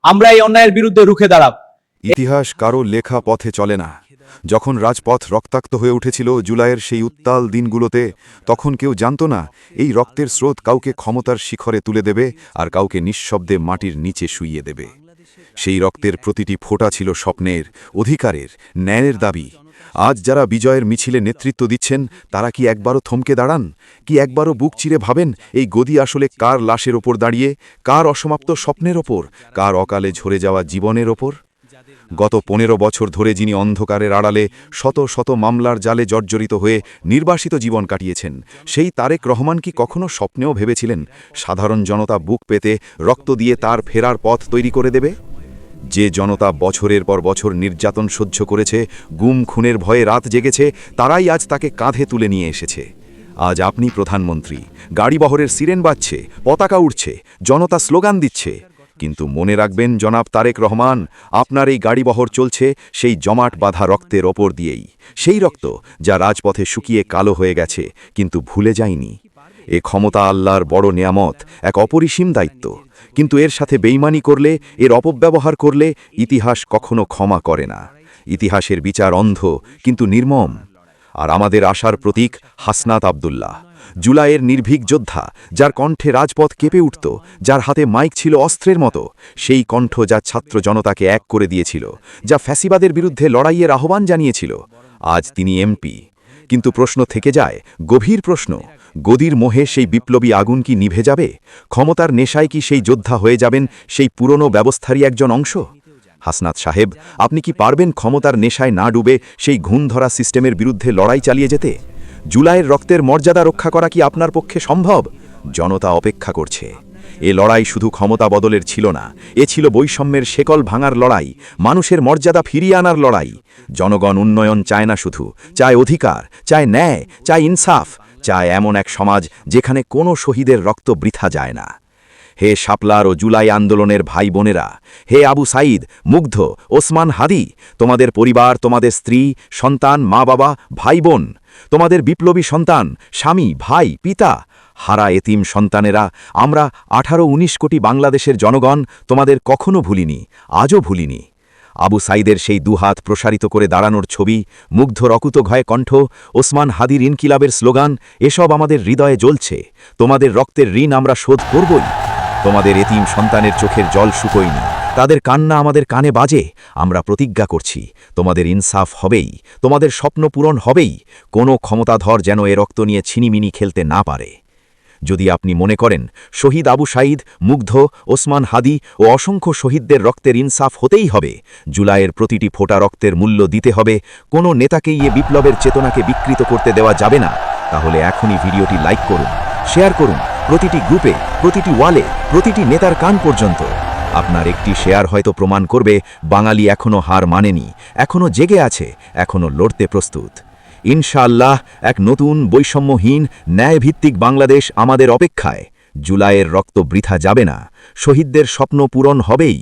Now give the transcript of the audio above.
আমরা এই অন্যায়ের বিরুদ্ধে রুখে দাঁড়াব। ইতিহাস কারো লেখা পথে চলে না। যখন রাজপথ রক্তাক্ত হয়ে উঠেছিল জুলাইয়ের সেই উত্তাল দিনগুলোতে, তখন কেউ জানত না এই রক্তের স্রোত কাউকে ক্ষমতার শিখরে তুলে দেবে আর কাউকে নিঃশব্দে মাটির নিচে শুইয়ে দেবে। সেই রক্তের প্রতিটি ফোঁটা ছিল স্বপ্নের, অধিকারের, ন্যায়ের দাবি। আজ যারা বিজয়ের মিছিলে নেতৃত্ব দিচ্ছেন, তারা কি একবারও থমকে দাঁড়ান? কি একবারও বুক চিরে ভাবেন এই গদি আসলে কার লাশের ওপর দাঁড়িয়ে, কার অসমাপ্ত স্বপ্নের ওপর, কার অকালে ঝরে যাওয়া জীবনের ওপর? গত 15 বছর ধরে যিনি অন্ধকারের আড়ালে শত শত মামলার জালে জর্জরিত হয়ে নির্বাসিত জীবন কাটিয়েছেন, সেই তারেক রহমান কি কখনো স্বপ্নেও ভেবেছিলেন সাধারণ জনতা বুক পেতে রক্ত দিয়ে তার ফেরার পথ তৈরি করে দেবে? যে জনতা বছরের পর বছর নির্যাতন সহ্য করেছে, গুম খুনের ভয়ে রাত জেগেছে, তারাই আজ তাকে কাঁধে তুলে নিয়ে এসেছে। আজ আপনি প্রধানমন্ত্রী, গাড়িবহরের সিরেন বাজছে, পতাকা উঠছে, জনতা স্লোগান দিচ্ছে। কিন্তু মনে রাখবেন জনাব তারেক রহমান, আপনার এই গাড়িবহর চলছে সেই জমাট বাঁধা রক্তের ওপর দিয়েই, সেই রক্ত যা রাজপথে শুকিয়ে কালো হয়ে গেছে কিন্তু ভুলে যায়নি। এ ক্ষমতা আল্লাহর বড় নেয়ামত, এক অপরিসীম দায়িত্ব। কিন্তু এর সাথে বেইমানি করলে, এর অপব্যবহার করলে ইতিহাস কখনো ক্ষমা করে না। ইতিহাসের বিচার অন্ধ কিন্তু নির্মম। আর আমাদের আশার প্রতীক হাসনাত আব্দুল্লাহ, জুলাইয়ের নির্ভীক যোদ্ধা, যার কণ্ঠে রাজপথ কেঁপে উঠত, যার হাতে মাইক ছিল অস্ত্রের মতো, সেই কণ্ঠ যা ছাত্র জনতাকে এক করে দিয়েছিল, যা ফ্যাসিবাদের বিরুদ্ধে লড়াইয়ের আহ্বান জানিয়েছিল। আজ তিনি এমপি। কিন্তু প্রশ্ন থেকে যায়, গভীর প্রশ্ন, গদির মোহে সেই বিপ্লবী আগুন কি নিভে যাবে? ক্ষমতার নেশায় কি সেই যোদ্ধা হয়ে যাবেন সেই পুরনো ব্যবস্থারই একজন অংশ? হাসনাত সাহেব, আপনি কি পারবেন ক্ষমতার নেশায় না ডুবে সেই ঘুণধরা সিস্টেমের বিরুদ্ধে লড়াই চালিয়ে যেতে? জুলাইয়ের রক্তের মর্যাদা রক্ষা করা কি আপনার পক্ষে সম্ভব? জনতা অপেক্ষা করছে। এ লড়াই শুধু ক্ষমতা বদলের ছিল না, এ ছিল বৈষম্যের শেকল ভাঙার লড়াই, মানুষের মর্যাদা ফিরিয়ে আনার লড়াই। জনগণ উন্নয়ন চায় না, শুধু চায় অধিকার, চায় ন্যায়, চায় ইনসাফ, চায় এমন এক সমাজ যেখানে কোনো শহীদের রক্ত বৃথা যায় না। হে শাপলার ও জুলাই আন্দোলনের ভাই বোনেরা, হে আবু সাঈদ, মুগ্ধ, ওসমান হাদি, তোমাদের পরিবার, তোমাদের স্ত্রী, সন্তান, মা বাবা, ভাই বোন, তোমাদের বিপ্লবী সন্তান, স্বামী, ভাই, পিতা, হারা এতিম সন্তানেরা, আমরা 18-19 কোটি বাংলাদেশের জনগণ তোমাদের কখনো ভুলিনি, আজও ভুলিনি। আবু সাঈদের সেই দুহাত প্রসারিত করে দাঁড়ানোর ছবি, মুগ্ধ রকুত ঘয় কণ্ঠ, ওসমান হাদির ইনকিলাবের স্লোগান, এসব আমাদের হৃদয়ে জ্বলছে। তোমাদের রক্তের ঋণ আমরা শোধ করবই। তোমাদের এতিম সন্তানের চোখের জল শুকোয়নি, তাদের কান্না আমাদের কানে বাজে। আমরা প্রতিজ্ঞা করছি, তোমাদের ইনসাফ হবেই, তোমাদের স্বপ্ন পূরণ হবেই। কোনো ক্ষমতাধর যেন এ রক্ত নিয়ে ছিনিমিনি খেলতে না পারে। যদি আপনি মনে করেন শহীদ আবু সাঈদ, মুগ্ধ, ওসমান হাদি ও অসংখ্য শহীদদের রক্তের ইনসাফ হতেই হবে, জুলাইয়ের প্রতিটি ফোঁটা রক্তের মূল্য দিতে হবে, কোনো নেতাকেই এ বিপ্লবের চেতনাকে বিকৃত করতে দেওয়া যাবে না, তাহলে এখনই ভিডিওটি লাইক করুন, শেয়ার করুন, প্রতিটি গ্রুপে, প্রতিটি ওয়ালে, প্রতিটি নেতার কান পর্যন্ত। আপনার একটি শেয়ার হয়তো প্রমাণ করবে বাঙালি এখনও হার মানেনি, এখনও জেগে আছে, এখনও লড়তে প্রস্তুত। ইনশাআল্লাহ এক নতুন বৈষম্যহীন ন্যায়ভিত্তিক বাংলাদেশ আমাদের অপেক্ষায়। জুলাইয়ের রক্ত বৃথা যাবে না, শহীদদের স্বপ্ন পূরণ হবেই।